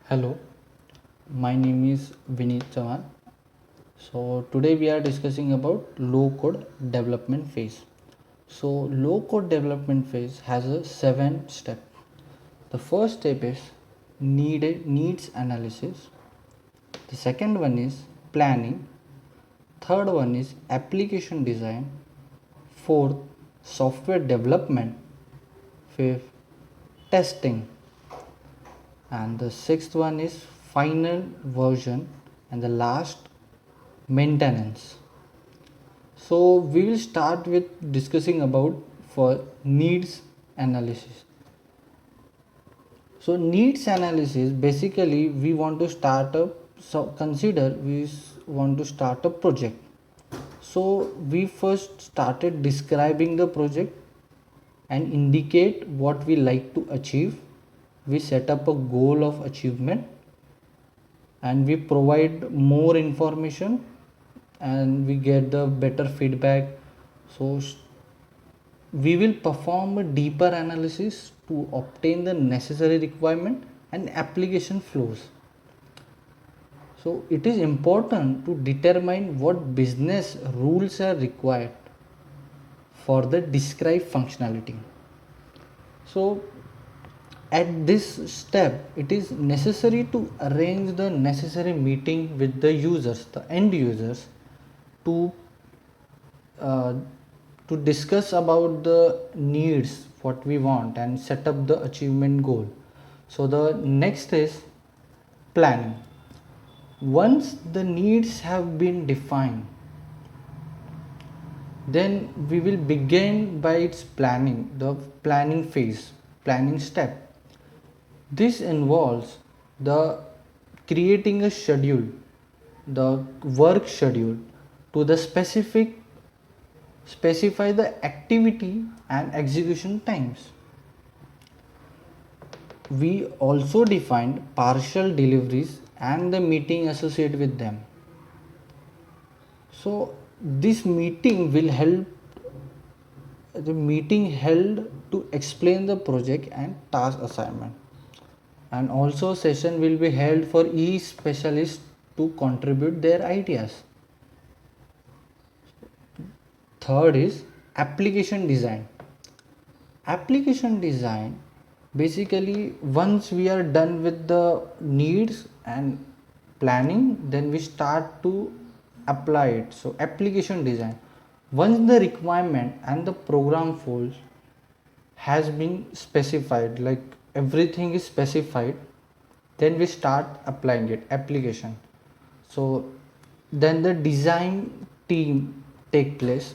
Hello, my name is Vineet Chavan. So today we are discussing about low code development phase. So low code development phase has a 7 step. The first step is needs analysis. The second one is planning. Third one is application design. Fourth, software development. Fifth, testing. And the sixth one is final version, and the last, maintenance. So we will start with discussing about for needs analysis. So needs analysis, basically we want to start up, so consider want to start a project. So we first started describing the project and indicate what we like to achieve. We set up a goal of achievement and we provide more information and we get the better feedback. So we will perform a deeper analysis to obtain the necessary requirement and application flows. So it is important to determine what business rules are required for the described functionality. So at this step, it is necessary to arrange the necessary meeting with the users, the end users, to uh, to discuss about the needs, what we want, and set up the achievement goal. So the next is planning. Once the needs have been defined, then we will begin by its planning, the planning phase, planning step. This involves the creating a schedule, the work schedule, to the specify the activity and execution times. We also defined partial deliveries and the meeting associated with them. So this meeting will help, the meeting held to explain the project and task assignment, and also session will be held for each specialist to contribute their ideas. Third is application design. Application design, basically once we are done with the needs and planning, then we start to apply it. So application design, once the requirement and the program flows has been specified, like everything is specified, then we start applying it, application. So then the design team take place,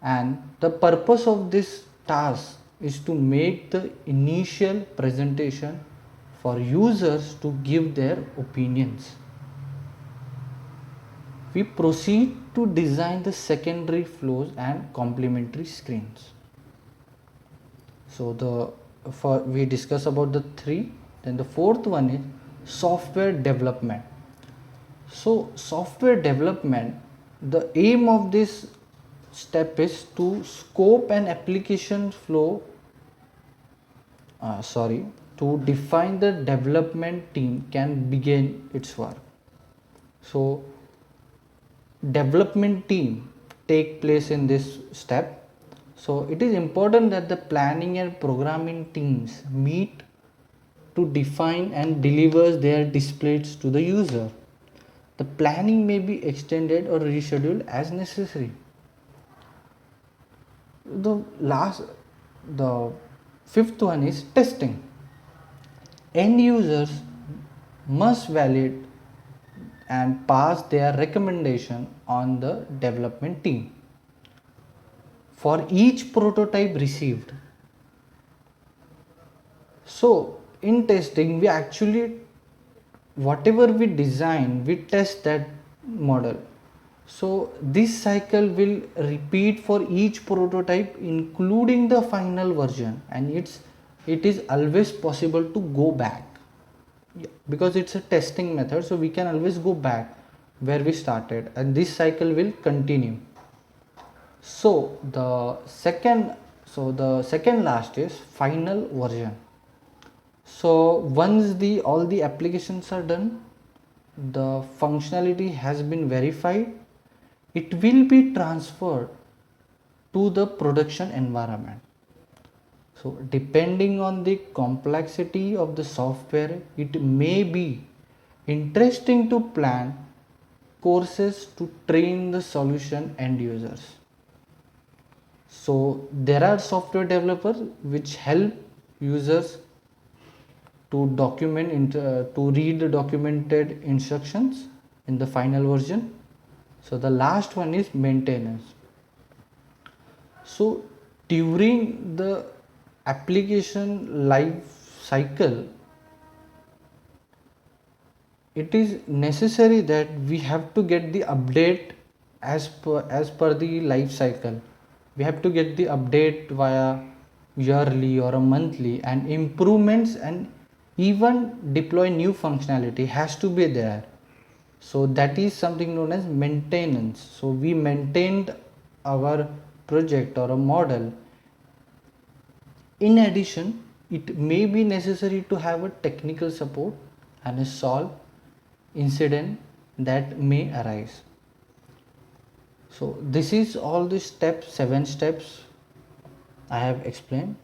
and the purpose of this task is to make the initial presentation for users to give their opinions. We proceed to design the secondary flows and complementary screens. So we discuss about the three. Then the fourth one is software development. So software development, the aim of this step is to scope an application flow, to define the development team can begin its work. So development team take place in this step. So it is important that the planning and programming teams meet to define and delivers their displays to the user. The planning may be extended or rescheduled as necessary. The fifth one is testing. End users must validate and pass their recommendation on the development team for each prototype received. So in testing, we actually, whatever we design, we test that model. So this cycle will repeat for each prototype including the final version, and it is always possible to go back. Because it's a testing method, so we can always go back where we started, and this cycle will continue. So the second last is final version. So once the all the applications are done, the functionality has been verified, it will be transferred to the production environment. So depending on the complexity of the software, it may be interesting to plan courses to train the solution end users. So there are software developers which help users to to read the documented instructions in the final version. So the last one is maintenance. So during the application life cycle, it is necessary that we have to get the update as per the life cycle. We have to get the update via yearly or a monthly, and improvements and even deploy new functionality has to be there. So that is something known as maintenance. So we maintained our project or a model. In addition, it may be necessary to have a technical support and a solve incident that may arise. So this is all the steps, 7 steps I have explained.